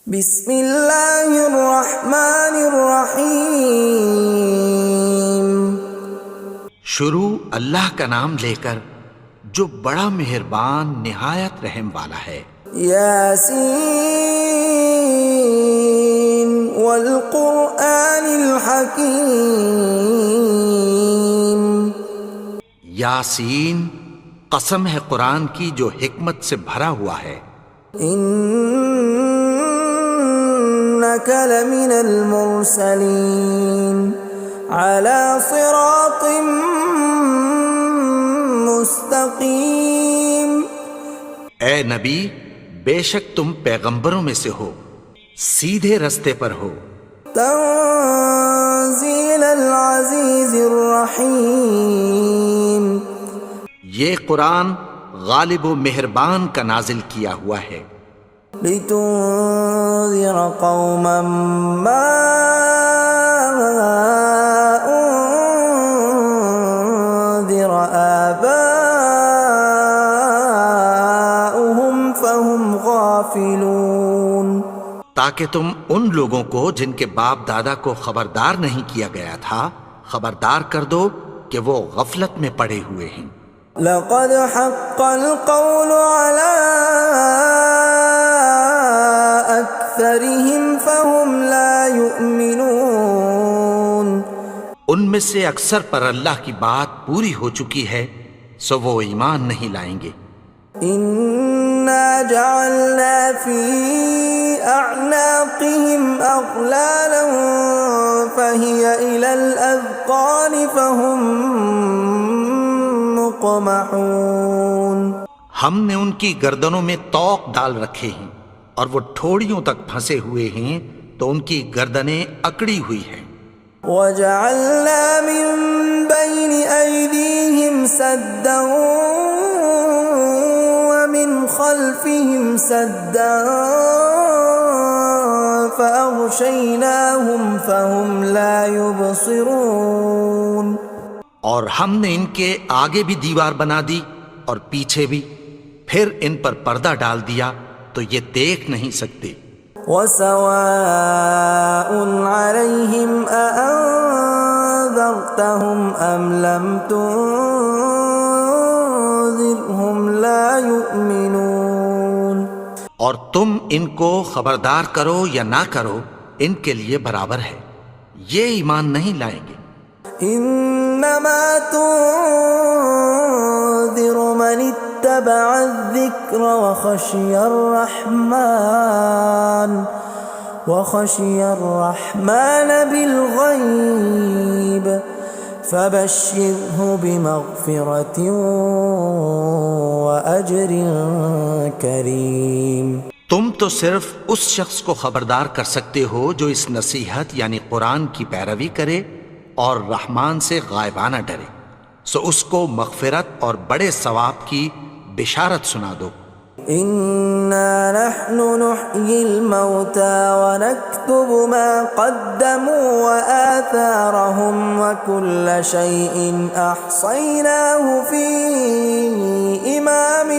بسم اللہ الرحمن الرحیم۔ شروع اللہ کا نام لے کر جو بڑا مہربان نہایت رحم والا ہے۔ یاسین والقرآن الحکیم۔ یاسین، قسم ہے قرآن کی جو حکمت سے بھرا ہوا ہے۔ انک لمن المرسلین علی صراط مستقیم۔ اے نبی، بے شک تم پیغمبروں میں سے ہو، سیدھے رستے پر ہو۔ تنزیل العزیز الرحیم۔ یہ قرآن غالب و مہربان کا نازل کیا ہوا ہے۔ لتنذر قوما ما انذر آباؤهم فهم غافلون۔ تاکہ تم ان لوگوں کو جن کے باپ دادا کو خبردار نہیں کیا گیا تھا خبردار کر دو کہ وہ غفلت میں پڑے ہوئے ہیں۔ لقد حق القول على أكثرهم فهم لا يؤمنون۔ ان میں سے اکثر پر اللہ کی بات پوری ہو چکی ہے سو وہ ایمان نہیں لائیں گے۔ إنا جعلنا في أعناقهم أغلالا فهي إلى الأذقان فهم مقمحون۔ ہم نے ان کی گردنوں میں طوق ڈال رکھے ہیں اور وہ ٹھوڑیوں تک پھنسے ہوئے ہیں تو ان کی گردنیں اکڑی ہوئی ہیں۔ وَجَعَلْنَا مِن بَيْنِ أَيْدِيهِمْ سَدًّا وَمِنْ خَلْفِهِمْ سَدًّا فَأَغْشَيْنَاهُمْ فَهُمْ لَا يُبْصِرُونَ۔ اور ہم نے ان کے آگے بھی دیوار بنا دی اور پیچھے بھی، پھر ان پر پردہ ڈال دیا تو یہ دیکھ نہیں سکتے۔ وَسَوَاءٌ عَلَيْهِمْ أَأَنذَرْتَهُمْ أَمْ لَمْ تُنذِرْهُمْ لَا يُؤْمِنُونَ۔ اور تم ان کو خبردار کرو یا نہ کرو ان کے لیے برابر ہے، یہ ایمان نہیں لائیں گے۔ انما تنذر من اتبع الذکر وخشی الرحمن بالغیب فبشرہ بمغفرۃ واجر کریم۔ تم تو صرف اس شخص کو خبردار کر سکتے ہو جو اس نصیحت یعنی قرآن کی پیروی کرے اور رحمان سے غائبانہ ڈرے، سو اس کو مغفرت اور بڑے ثواب کی بشارت سنا دو۔ اِنَّا نَحْنُ نُحْيِي الْمَوْتَى وَنَكْتُبُ مَا قَدَّمُوا وَآثَارَهُمْ وَكُلَّ شَيْءٍ أَحْصَيْنَاهُ فِي إِمَامٍ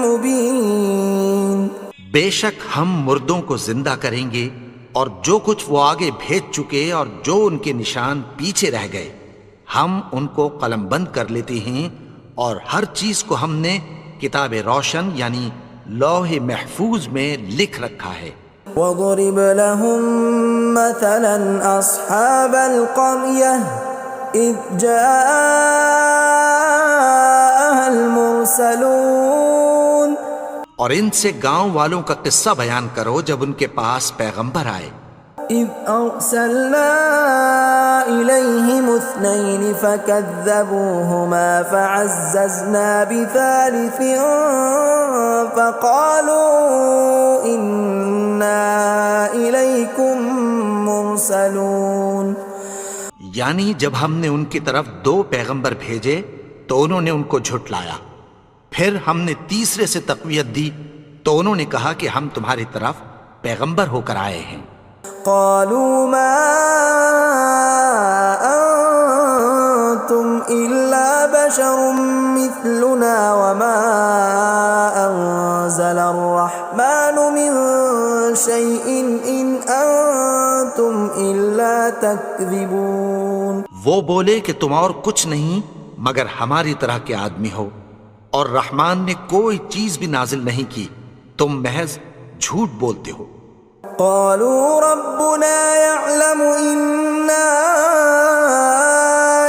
مُبِينٍ۔ بے شک ہم مردوں کو زندہ کریں گے اور جو کچھ وہ آگے بھیج چکے اور جو ان کے نشان پیچھے رہ گئے ہم ان کو قلم بند کر لیتے ہیں، اور ہر چیز کو ہم نے کتاب روشن یعنی لوح محفوظ میں لکھ رکھا ہے۔ وَضُرِبْ لَهُم مَّثَلًا أَصْحَابَ الْقَرْيَةِ إِذْ جَاءَهَا الْمُرْسَلُونَ۔ اور ان سے گاؤں والوں کا قصہ بیان کرو جب ان کے پاس پیغمبر آئے۔ إِذْ أَرْسَلْنَا إِلَيْهِمُ اثْنَيْنِ فَكَذَّبُوهُمَا فَعَزَّزْنَا بِثَالِثٍ فَقَالُوا إِنَّا إِلَيْكُمْ مُرْسَلُونَ۔ یعنی جب ہم نے ان کی طرف دو پیغمبر بھیجے تو انہوں نے ان کو جھٹلایا، پھر ہم نے تیسرے سے تقویت دی تو انہوں نے کہا کہ ہم تمہاری طرف پیغمبر ہو کر آئے ہیں۔ قالوا ما انتم الا بشر مثلنا وما انزل الرحمن من شيء إن أنتم إلا تكذبون. وہ بولے کہ تم اور کچھ نہیں مگر ہماری طرح کے آدمی ہو، اور رحمان نے کوئی چیز بھی نازل نہیں کی، تم محض جھوٹ بولتے ہو. قالوا ربنا يعلم إنا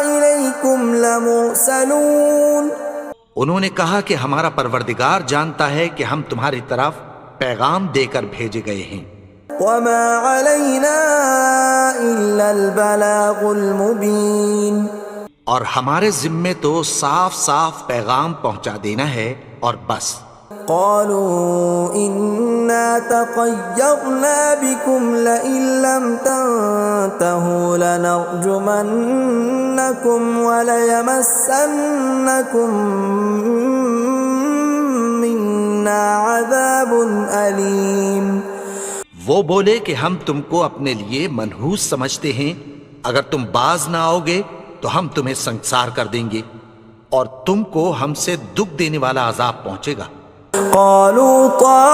إليكم لمرسلون. انہوں نے کہا کہ ہمارا پروردگار جانتا ہے کہ ہم تمہاری طرف پیغام دے کر بھیجے گئے ہیں. وما علينا إلا البلاغ المبين. اور ہمارے ذمے تو صاف صاف پیغام پہنچا دینا ہے اور بس. قالوا إنا تطيرنا بكم لئن لم تنتهوا لنرجمنكم وليمسنكم منا عذاب أليم. وہ بولے کہ ہم تم کو اپنے لیے منحوس سمجھتے ہیں، اگر تم باز نہ آؤ گے تو ہم تمہیں سنسار کر دیں گے اور تم کو ہم سے دکھ دینے والا عذاب پہنچے گا. قالوا طائركم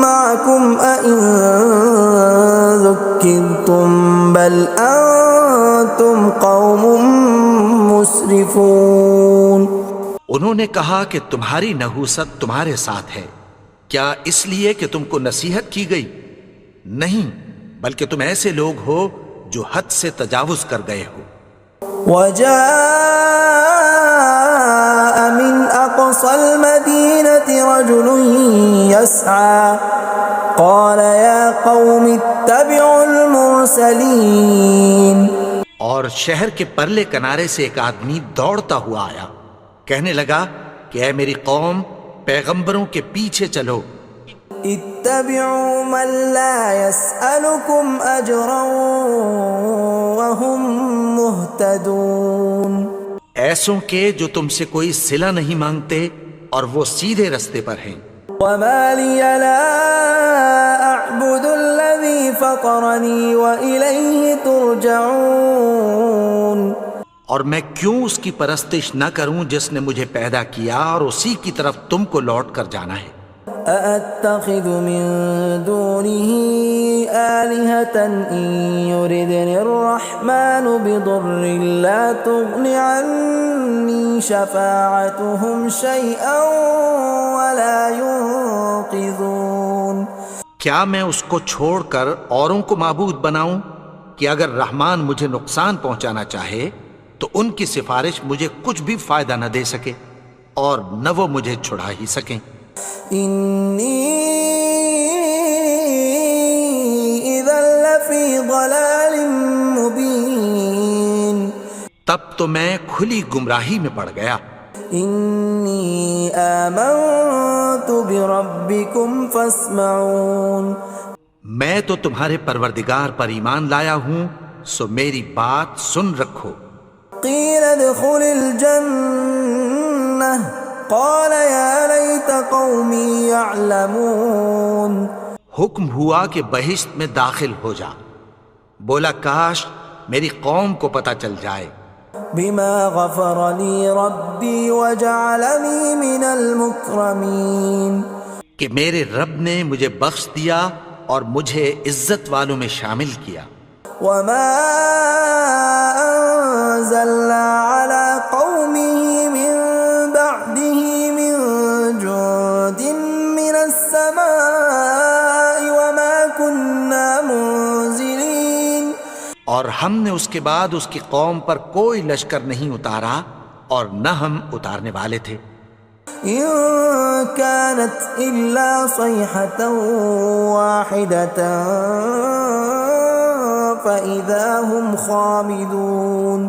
معكم أئن ذكرتم بل أنتم قوم مسرفون. انہوں نے کہا کہ تمہاری نحوست تمہارے ساتھ ہے، کیا اس لیے کہ تم کو نصیحت کی گئی؟ نہیں، بلکہ تم ایسے لوگ ہو جو حد سے تجاوز کر گئے ہو. وجاء من أقصى المدينة رجل يسعى قال يا قوم اتبعوا المرسلين. اور شہر کے پرلے کنارے سے ایک آدمی دوڑتا ہوا آیا، کہنے لگا کہ اے میری قوم، پیغمبروں کے پیچھے چلو. اتبعوا من لا يسألكم أجرا وهم مهتدون. ایسوں کے جو تم سے کوئی صلہ نہیں مانگتے اور وہ سیدھے رستے پر ہیں. وما لي لا أعبد الذي فطرني وإليه ترجعون. اور میں کیوں اس کی پرستش نہ کروں جس نے مجھے پیدا کیا اور اسی کی طرف تم کو لوٹ کر جانا ہے. أأتخذ من دونه آلهة إن يردني الرحمن بضر لا تغن عني شفاعتهم شيئا ولا ينقذون. کیا میں اس کو چھوڑ کر اوروں کو معبود بناؤں کہ اگر رحمان مجھے نقصان پہنچانا چاہے تو ان کی سفارش مجھے کچھ بھی فائدہ نہ دے سکے اور نہ وہ مجھے چھڑا ہی سکیں. إني إذا لفي ضلال مبين. تب تو میں کھلی گمراہی میں پڑ گیا. إني آمنت بربكم فاسمعون. میں تو تمہارے پروردگار پر ایمان لایا ہوں، سو میری بات سن رکھو. قيل ادخل الجنة قال يا ليت قومي يعلمون. حکم ہوا کہ بہشت میں داخل ہو جا. بولا کاش میری قوم کو پتہ چل جائے. بما غفر لي ربي وجعلني من المكرمين. کہ میرے رب نے مجھے بخش دیا اور مجھے عزت والوں میں شامل کیا. وما أنزلنا على قومه من بعده من جند من السماء وما كنا منزلين. اور ہم نے اس کے بعد اس کی قوم پر کوئی لشکر نہیں اتارا اور نہ ہم اتارنے والے تھے. إن كانت إلا صيحة واحدة فإذا هم خامدون.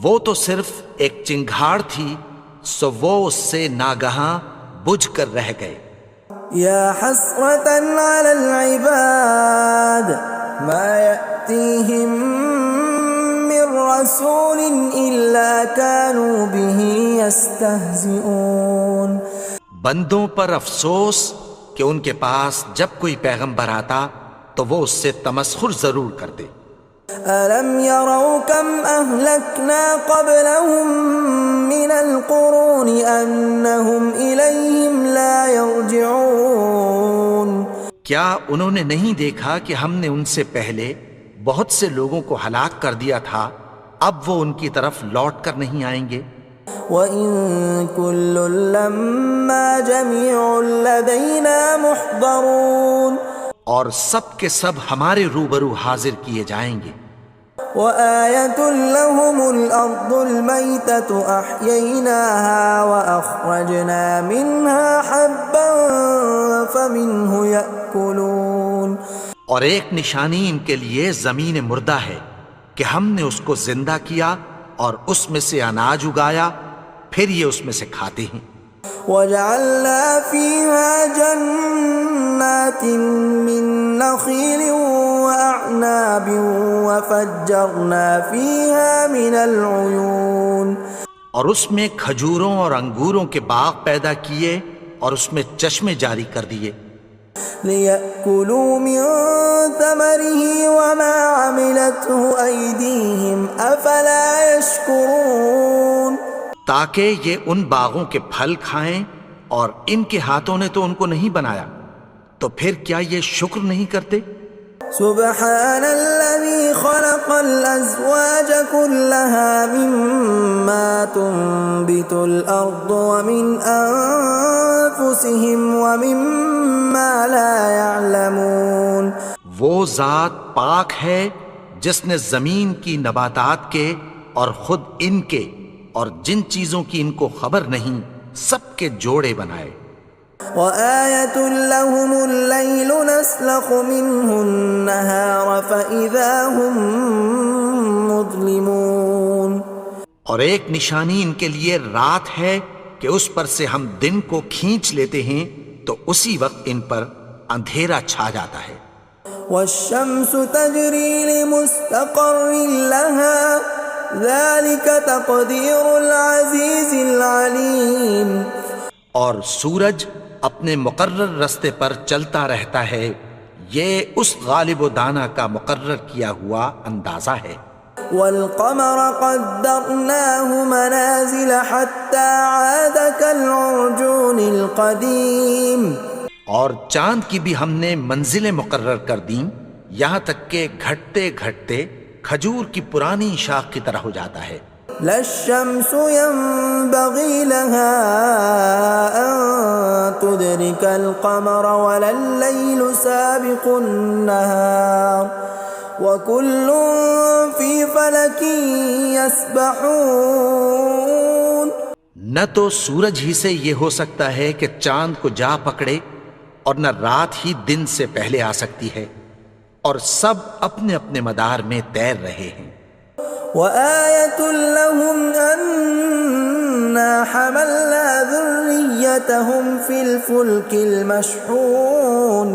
وہ تو صرف ایک چنگھاڑ تھی، سو وہ اس سے ناگہاں بجھ کر رہ گئے. يا حسرة على العباد ما يأتيهم من رسول إلا كانوا به يستهزئون. بندوں پر افسوس کہ ان کے پاس جب کوئی پیغمبر آتا تو وہ اس سے تمسخر ضرور کرتے. ألم يروا كم أهلكنا قبلهم من القرون أنهم إليهم لا يرجعون کیا انہوں نے نہیں دیکھا کہ ہم نے ان سے پہلے بہت سے لوگوں کو ہلاک کر دیا تھا، اب وہ ان کی طرف لوٹ کر نہیں آئیں گے؟ وَإِن كُلٌّ لَّمَّا جَمِيعٌ لَّدَيْنَا مُحْضَرُونَ اور سب کے سب ہمارے روبرو حاضر کیے جائیں گے۔ وَآيَةٌ لَّهُمُ الْأَرْضُ الْمَيْتَةُ أَحْيَيْنَاهَا وَأَخْرَجْنَا مِنْهَا حَبًّا فَمِنْهُ يَأْكُلُونَ اور ایک نشانی ان کے لیے زمین مردہ ہے کہ ہم نے اس کو زندہ کیا اور اس میں سے اناج اگایا، پھر یہ اس میں سے کھاتے ہیں۔ وَجَعَلْنَا فِيهَا جَنَّاتٍ مِّن نَّخِيلٍ وَأَعْنَابٍ وَفَجَّرْنَا فِيهَا مِنَ الْعُيُونِ اور اس میں کھجوروں اور انگوروں کے باغ پیدا کیے اور اس میں چشمے جاری کر دیے، لِيَأْكُلُوا مِن ثَمَرِهِ وَمَا عَمِلَتْهُ أَيْدِيهِمْ أَفَلَا يَشْكُرُونَ تاکہ یہ ان باغوں کے پھل کھائیں، اور ان کے ہاتھوں نے تو ان کو نہیں بنایا، تو پھر کیا یہ شکر نہیں کرتے؟ سبحان الذي خلق الأزواج كلها مما تنبت الأرض ومن أنفسهم ومما لا يعلمون وہ ذات پاک ہے جس نے زمین کی نباتات کے اور خود ان کے اور جن چیزوں کی ان کو خبر نہیں سب کے جوڑے بنائے۔ وَآيَةٌ لَّهُمُ اللَّيْلُ نَسْلَخُ مِنْهُ النَّهَارَ فَإِذَا هُم مُظْلِمُونَ اور ایک نشانی ان کے لیے رات ہے کہ اس پر سے ہم دن کو کھینچ لیتے ہیں تو اسی وقت ان پر اندھیرا چھا جاتا ہے۔ وَالشَّمْسُ تَجْرِي لِمُسْتَقَرٍّ لَّهَا ذَلِكَ تَقْدِيرُ الْعَزِيزِ الْعَلِيمِ اور سورج اپنے مقرر رستے پر چلتا رہتا ہے، یہ اس غالب و دانا کا مقرر کیا ہوا اندازہ ہے۔ وَالْقَمَرَ قَدَّرْنَاهُ مَنَازِلَ حَتَّى عَادَ كَالْعُرْجُونِ الْقَدِيمِ اور چاند کی بھی ہم نے منزلیں مقرر کر دیں، یہاں تک کہ گھٹتے گھٹتے کھجور کی پرانی شاخ کی طرح ہو جاتا ہے۔ لا الشمس ينبغي لها أن تدرك القمر ولا الليل سابق النهار وكل في فلك يسبحون نہ تو سورج ہی سے یہ ہو سکتا ہے کہ چاند کو جا پکڑے، اور نہ رات ہی دن سے پہلے آ سکتی ہے، اور سب اپنے اپنے مدار میں تیر رہے ہیں۔ وَآيَةٌ لَّهُمْ أَنَّا حَمَلْنَا ذُرِّيَّتَهُمْ فِي الْفُلْكِ الْمَشْحُونِ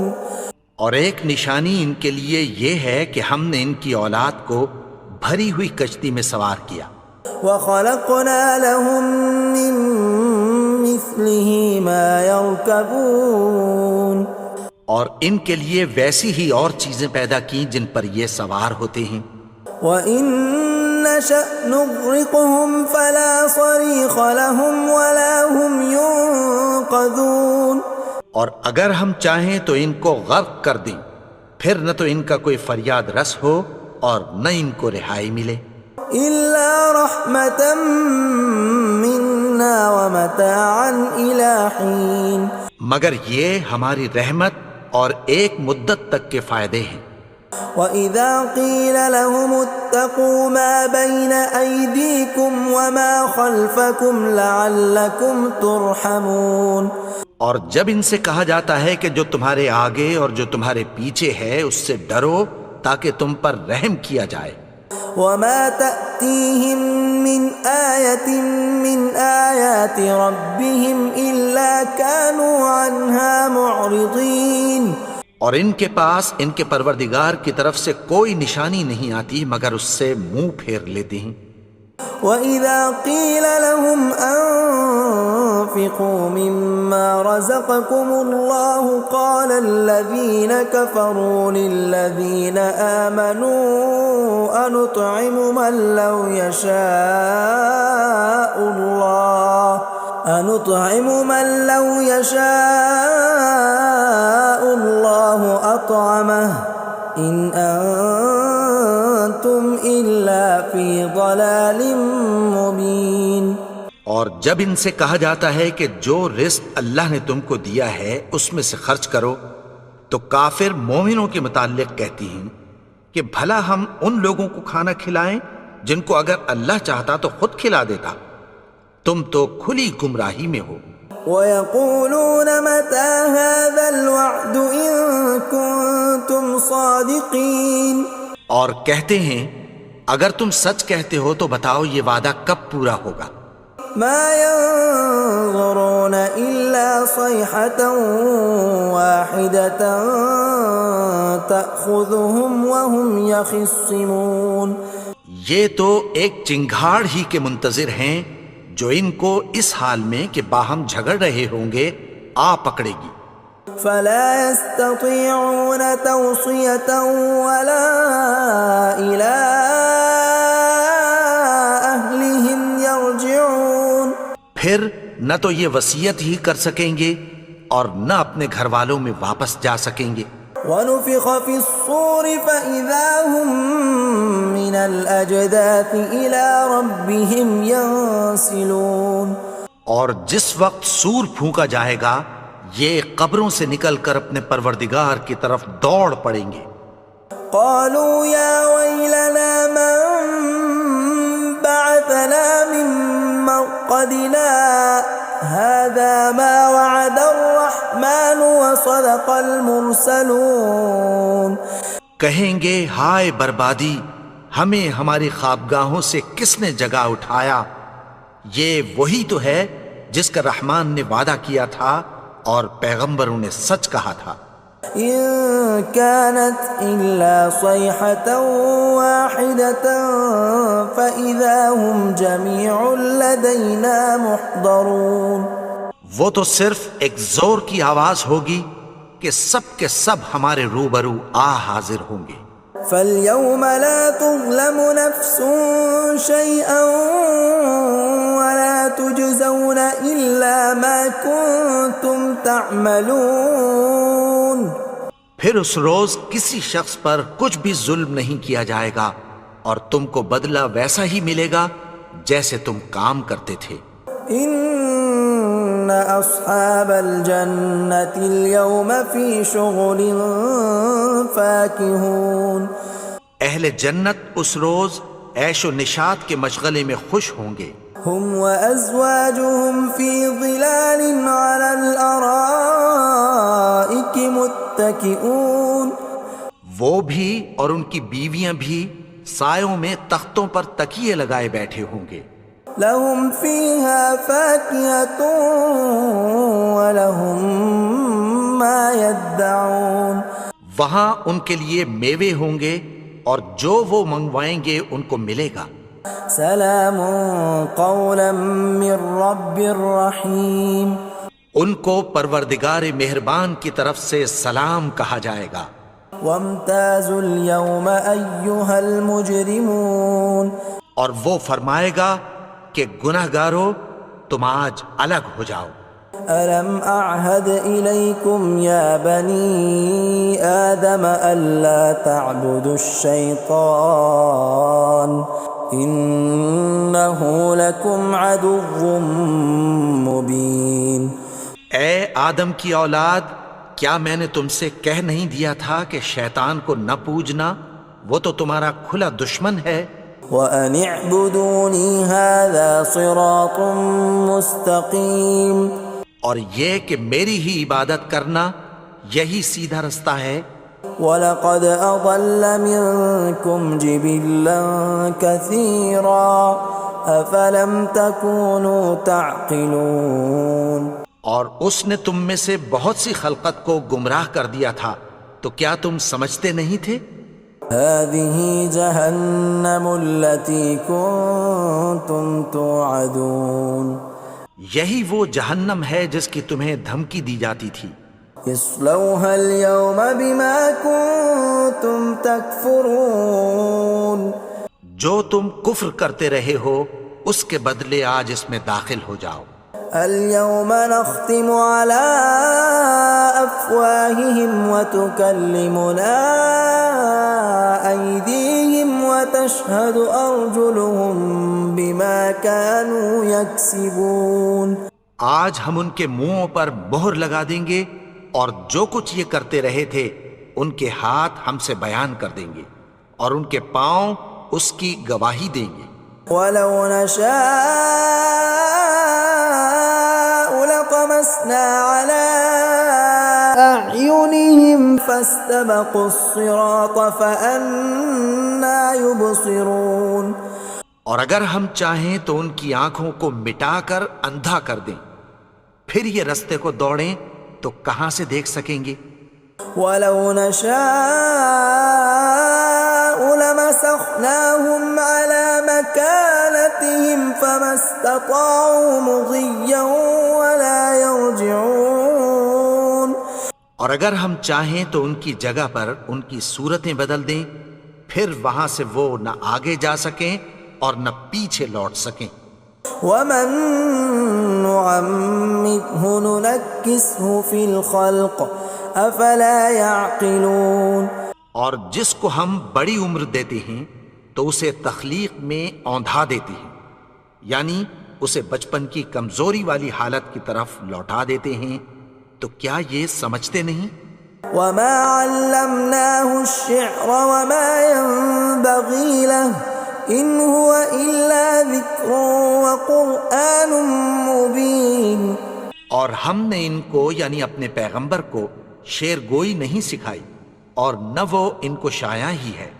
اور ایک نشانی ان کے لیے یہ ہے کہ ہم نے ان کی اولاد کو بھری ہوئی کشتی میں سوار کیا۔ وَخَلَقْنَا لَهُم مِّن مِّثْلِهِ مَا يَرْكَبُونَ اور ان کے لیے ویسی ہی اور چیزیں پیدا کی جن پر یہ سوار ہوتے ہیں۔ وَإِن نَّشَأْ نُغْرِقْهُمْ فَلَا صَرِيخَ لَهُمْ وَلَا هُمْ يُنقَذُونَ اور اگر ہم چاہیں تو ان کو غرق کر دیں، پھر نہ تو ان کا کوئی فریاد رس ہو اور نہ ان کو رہائی ملے۔ إِلَّا رَحْمَةً مِّنَّا وَمَتَاعًا إِلَىٰ حِينٍ مگر یہ ہماری رحمت اور ایک مدت تک کے فائدے ہیں۔ وَإِذَا قِيلَ لَهُمُ اتَّقُوا مَا بَيْنَ أَيْدِيكُمْ وَمَا خَلْفَكُمْ لَعَلَّكُمْ تُرْحَمُونَ اور جب ان سے کہا جاتا ہے کہ جو تمہارے آگے اور جو تمہارے پیچھے ہے اس سے ڈرو تاکہ تم پر رحم کیا جائے۔ وَمَا تَأْتِيهِم مِّنْ آيَةٍ مِّنْ آيَاتِ رَبِّهِمْ إِلَّا كَانُوا عَنْهَا مُعْرِضِينَ اور ان کے پاس ان کے پروردگار کی طرف سے کوئی نشانی نہیں آتی مگر اس سے منہ پھیر لیتے ہیں۔ وَإِذَا قِيلَ لَهُمْ وأنفقوا مما رزقكم الله قال الذين كفروا للذين آمنوا أنطعم من لو يشاء الله أطعمه إن أنتم إلا في ضلال مبين۔ اور جب ان سے کہا جاتا ہے کہ جو رزق اللہ نے تم کو دیا ہے اس میں سے خرچ کرو، تو کافر مومنوں کے متعلق کہتی ہیں کہ بھلا ہم ان لوگوں کو کھانا کھلائیں جن کو اگر اللہ چاہتا تو خود کھلا دیتا، تم تو کھلی گمراہی میں ہو۔ وَيَقُولُونَ مَتَى هَذَا الْوَعْدُ إِن كُنتُمْ صَادِقِينَ، اور کہتے ہیں اگر تم سچ کہتے ہو تو بتاؤ یہ وعدہ کب پورا ہوگا۔ مَا يَنظُرُونَ إِلَّا صَيْحَةً وَاحِدَةً تَأْخُذُهُمْ وَهُمْ يَخِصِّمُونَ، یہ تو ایک چنگھاڑ ہی کے منتظر ہیں جو ان کو اس حال میں کہ باہم جھگڑ رہے ہوں گے آ پکڑے گی۔ فَلَا يَسْتَطِيعُونَ تَوْصِيَةً وَلَا إِلَىٰ أَهْلِهِمْ يَرْجِعُونَ، پھر نہ تو یہ وصیت ہی کر سکیں گے اور نہ اپنے گھر والوں میں واپس جا سکیں گے۔ وَنُفِخَ فِي الصُّورِ فَإِذَا هُم مِّنَ الْأَجْدَاثِ إِلَىٰ رَبِّهِمْ يَنسِلُونَ، اور جس وقت سور پھونکا جائے گا یہ قبروں سے نکل کر اپنے پروردگار کی طرف دوڑ پڑیں گے۔ قَالُوا يَا وَيْلَنَا مَن بَعَثَنَا مِن مَّرْقَدِنَا هَٰذَا مَا وَعَدَ الرَّحْمَٰنُ وَصَدَقَ الْمُرْسَلُونَ، کہیں گے ہائے بربادی، ہمیں ہماری خوابگاہوں سے کس نے جگا اٹھایا، یہ وہی تو ہے جس کا رحمان نے وعدہ کیا تھا اور پیغمبروں نے سچ کہا تھا۔ إِن كَانَتْ إِلَّا صَيْحَةً وَاحِدَةً فَإِذَا هُمْ جَمِيعٌ لَدَيْنَا مُحْضَرُونَ، وہ تو صرف ایک زور کی آواز ہوگی کہ سب کے سب ہمارے روبرو آ حاضر ہوں گے۔ فَالْيَوْمَ لَا تُظْلَمُ نَفْسٌ شَيْئًا وَلَا تُجْزَوْنَ إِلَّا مَا كُنتُمْ تَعْمَلُونَ، پھر اس روز کسی شخص پر کچھ بھی ظلم نہیں کیا جائے گا اور تم کو بدلہ ویسا ہی ملے گا جیسے تم کام کرتے تھے۔ إِنَّ أَصْحَابَ الْجَنَّةِ الْيَوْمَ فِي شُغُلٍ فَاكِهُونَ، اہل جنت اس روز عیش و نشاط کے مشغلے میں خوش ہوں گے۔ هُمْ وَأَزْوَاجُهُمْ فِي ظِلَالٍ عَلَى الْأَرَائِكِ مُتَّكِئُونَ، وہ بھی اور ان کی بیویاں بھی سایوں میں تختوں پر تکیے لگائے بیٹھے ہوں گے۔ لَهُمْ فِيهَا فَاكِهَةٌ وَلَهُمْ مَا يَدَّعُونَ، وہاں ان کے لیے میوے ہوں گے اور جو وہ منگوائیں گے ان کو ملے گا۔ سلام قولا من رب رحیم، ان کو پروردگار مہربان کی طرف سے سلام کہا جائے گا۔ وامتازوا اليوم ایھا المجرمون، اور وہ فرمائے گا کہ گنہگارو تم آج الگ ہو جاؤ۔ ألم أعهد إليكم يا بني آدم ألا تعبدوا الشيطان إنه لكم عدو مبين۔ اے آدم کی اولاد، کیا میں نے تم سے کہہ نہیں دیا تھا کہ شیطان کو نہ پوجنا، وہ تو تمہارا کھلا دشمن ہے۔ وَأَنِ اعْبُدُونِي هَذَا صِرَاطٌ مُسْتَقِيمٌ، اور یہ کہ میری ہی عبادت کرنا یہی سیدھا رستہ ہے۔ وَلَقَدْ أَضَلَّ مِنْكُمْ جِبِلًّا كَثِيرًا أَفَلَمْ تَكُونُوا تَعْقِلُونَ، اور اس نے تم میں سے بہت سی خلقت کو گمراہ کر دیا تھا، تو کیا تم سمجھتے نہیں تھے؟ هَذِهِ جَهَنَّمُ الَّتِي كُنْتُمْ تُوعَدُونَ، یہی وہ جہنم ہے جس کی تمہیں دھمکی دی جاتی تھی. اصلوها اليوم بما كنتم تكفرون. جو تم کفر کرتے رہے ہو اس کے بدلے آج اس میں داخل ہو جاؤ. اليوم نختم على أفواههم وتكلمنا أيديهم وتشهد أرجلهم بما كانوا يكسبون. آج ہم ان کے منہوں پر مہر لگا دیں گے اور جو کچھ یہ کرتے رہے تھے ان کے ہاتھ ہم سے بیان کر دیں گے اور ان کے پاؤں اس کی گواہی دیں گے. ولو نشاء لطمسنا على أعينهم فاستبقوا الصراط فأنى يبصرون. اور اگر ہم چاہیں تو ان کی آنکھوں کو مٹا کر اندھا کر دیں، پھر یہ رستے کو دوڑیں تو کہاں سے دیکھ سکیں گے. ولو نشاء لمسخناهم على مكانتهم فما استطاعوا مضيا ولا يرجعون. اور اگر ہم چاہیں تو ان کی جگہ پر ان کی صورتیں بدل دیں، پھر وہاں سے وہ نہ آگے جا سکیں اور نہ پیچھے لوٹ سکیں. ومن نعمره ننكسه في الخلق افلا يعقلون. اور جس کو ہم بڑی عمر دیتے ہیں تو اسے تخلیق میں اوندھا دیتے ہیں، یعنی اسے بچپن کی کمزوری والی حالت کی طرف لوٹا دیتے ہیں. تو کیا یہ سمجھتے نہیں؟ وما علمناه الشعر وما ينبغي له ان هو الا ذکر وقرآن مبین. اور ہم نے ان کو یعنی اپنے پیغمبر کو شعر گوئی نہیں سکھائی اور نہ وہ ان کو شایع ہی ہے،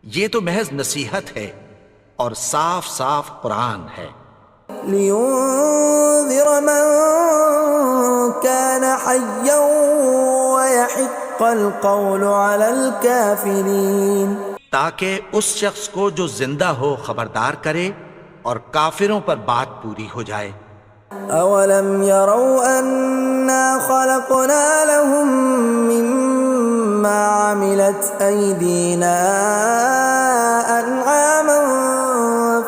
یہ تو محض نصیحت ہے اور صاف صاف قرآن ہے. لينذر من كان حيا ويحق القول على الكافرين. تاکہ اس شخص کو جو زندہ ہو خبردار کرے اور کافروں پر بات پوری ہو جائے. اولم يروا انا خلقنا لهم مما عملت ايدينا انعاما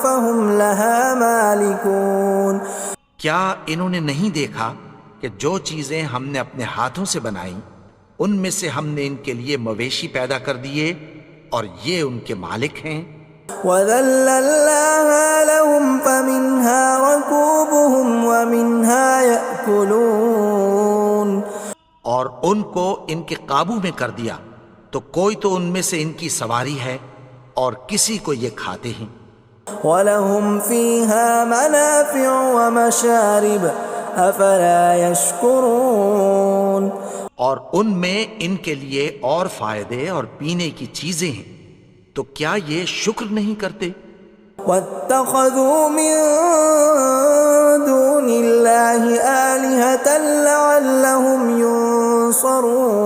فهم لها مالكون. کیا انہوں نے نہیں دیکھا کہ جو چیزیں ہم نے اپنے ہاتھوں سے بنائیں ان میں سے ہم نے ان کے لیے مویشی پیدا کر دیے اور یہ ان کے مالک ہیں. وَذَلَّلْنَاهَا لَهُمْ فَمِنْهَا رَكُوبُهُمْ وَمِنْهَا يَأْكُلُونَ. اور ان کو ان کے قابو میں کر دیا تو کوئی تو ان میں سے ان کی سواری ہے اور کسی کو یہ کھاتے ہیں. وَلَهُمْ فِيهَا مَنَافِعُ وَمَشَارِبُ أَفَلَا يَشْكُرُونَ. اور ان میں ان کے لیے اور فائدے اور پینے کی چیزیں ہیں، تو کیا یہ شکر نہیں کرتے؟ وَاتَّخَذُوا مِن دُونِ اللَّهِ آلِهَةً لَعَلَّهُمْ يُنصَرُونَ.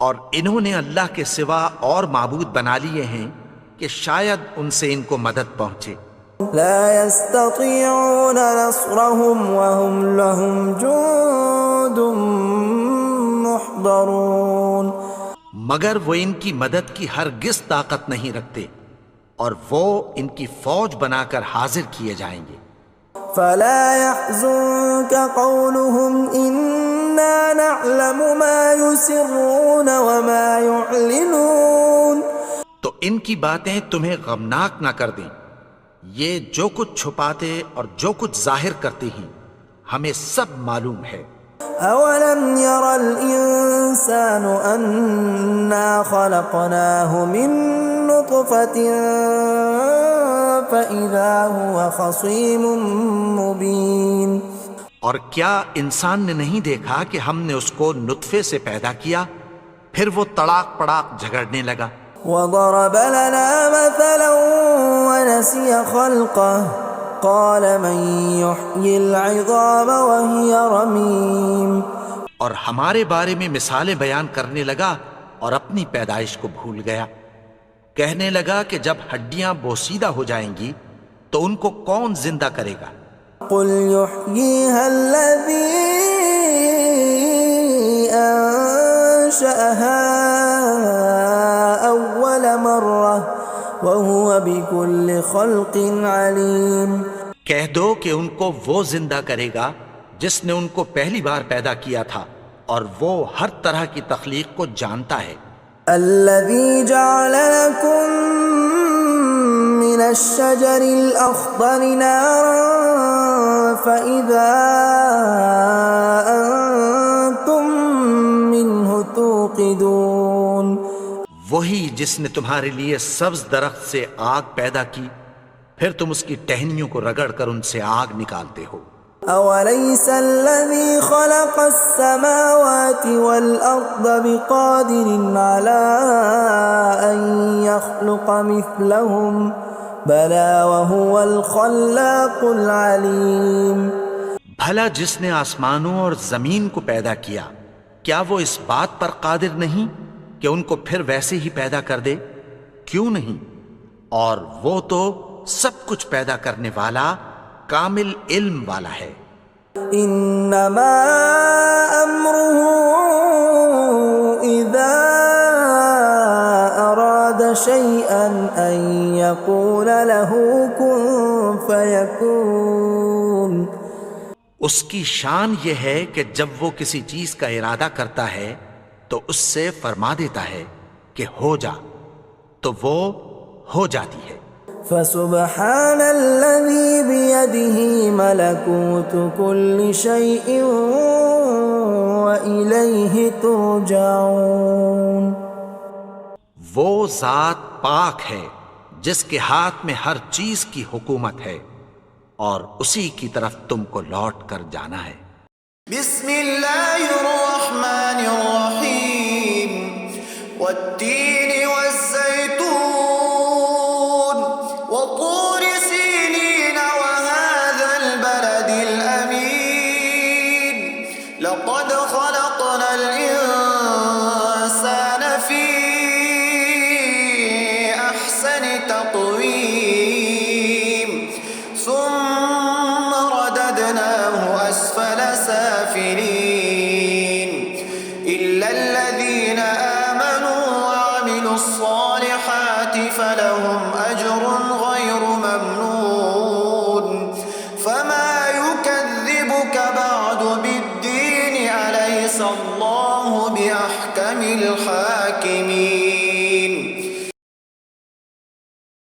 اور انہوں نے اللہ کے سوا اور معبود بنا لیے ہیں کہ شاید ان سے ان کو مدد پہنچے. لا يستطيعون نصرهم وهم لهم جند محضرون. مگر وہ ان کی مدد کی ہرگز طاقت نہیں رکھتے اور وہ ان کی فوج بنا کر حاضر کیے جائیں گے. فلا يحزنك قولهم إنا نعلم ما يسرون وما يعلنون. تو ان کی باتیں تمہیں غمناک نہ کر دیں، یہ جو کچھ چھپاتے اور جو کچھ ظاہر کرتے ہیں ہمیں سب معلوم ہے. أولم ير الإنسان أنا خلقناه من نطفة فإذا هو خصيم مبين. اور کیا انسان نے نہیں دیکھا کہ ہم نے اس کو نطفے سے پیدا کیا پھر وہ تڑاک پڑاک جھگڑنے لگا. وضرب لنا مثلا ونسي خلقه قال من يحيي العظام وهي رميم. اور ہمارے بارے میں مثالیں بیان کرنے لگا اور اپنی پیدائش کو بھول گیا. کہنے لگا کہ جب ہڈیاں بوسیدہ ہو جائیں گی تو ان کو کون زندہ کرے گا قل يحييها الذي أنشأها أول مرة وهو بكل خلق عليم. کہہ دو کہ ان کو وہ زندہ کرے گا جس نے ان کو پہلی بار پیدا کیا تھا اور وہ ہر طرح کی تخلیق کو جانتا ہے. الذي جعل لكم من الشجر الأخضر نارا فإذا أنتم منه توقدون. وہی جس نے تمہارے لیے سبز درخت سے آگ پیدا کی پھر تم اس کی ٹہنیوں کو رگڑ کر ان سے آگ نکالتے ہو. أوليس الذي خلق السماوات والأرض بقادر على أن يخلق مثلهم بلى وهو الخلاق العليم. بھلا جس نے آسمانوں اور زمین کو پیدا کیا کیا وہ اس بات پر قادر نہیں کہ ان کو پھر ویسے ہی پیدا کر دے؟ کیوں نہیں؟ اور وہ تو سب کچھ پیدا کرنے والا کامل علم والا ہے. انما امره اذا اراد شيئا ان يقول له كن فيكون. اس کی شان یہ ہے کہ جب وہ کسی چیز کا ارادہ کرتا ہے تو اس سے فرما دیتا ہے کہ ہو جا تو وہ ہو جاتی ہے. فسبحان الذي بيده ملكوت كل شيء وإليه ترجعون. وہ ذات پاک ہے جس کے ہاتھ میں ہر چیز کی حکومت ہے اور اسی کی طرف تم کو لوٹ کر جانا ہے. بسم اللہ الرحمن الرحیم. والتین والزیتون وطور سینین وهذا البلد الأمین. لقد خلقنا الإنسان في أحسن تقويم ثم رددناه أسفل سافلين إلا الذين آمنوا وعملوا الصالحات فلهم أجر غير ممنون. فما يكذبك بعد بالدين أليس الله بأحكم الحاكمين.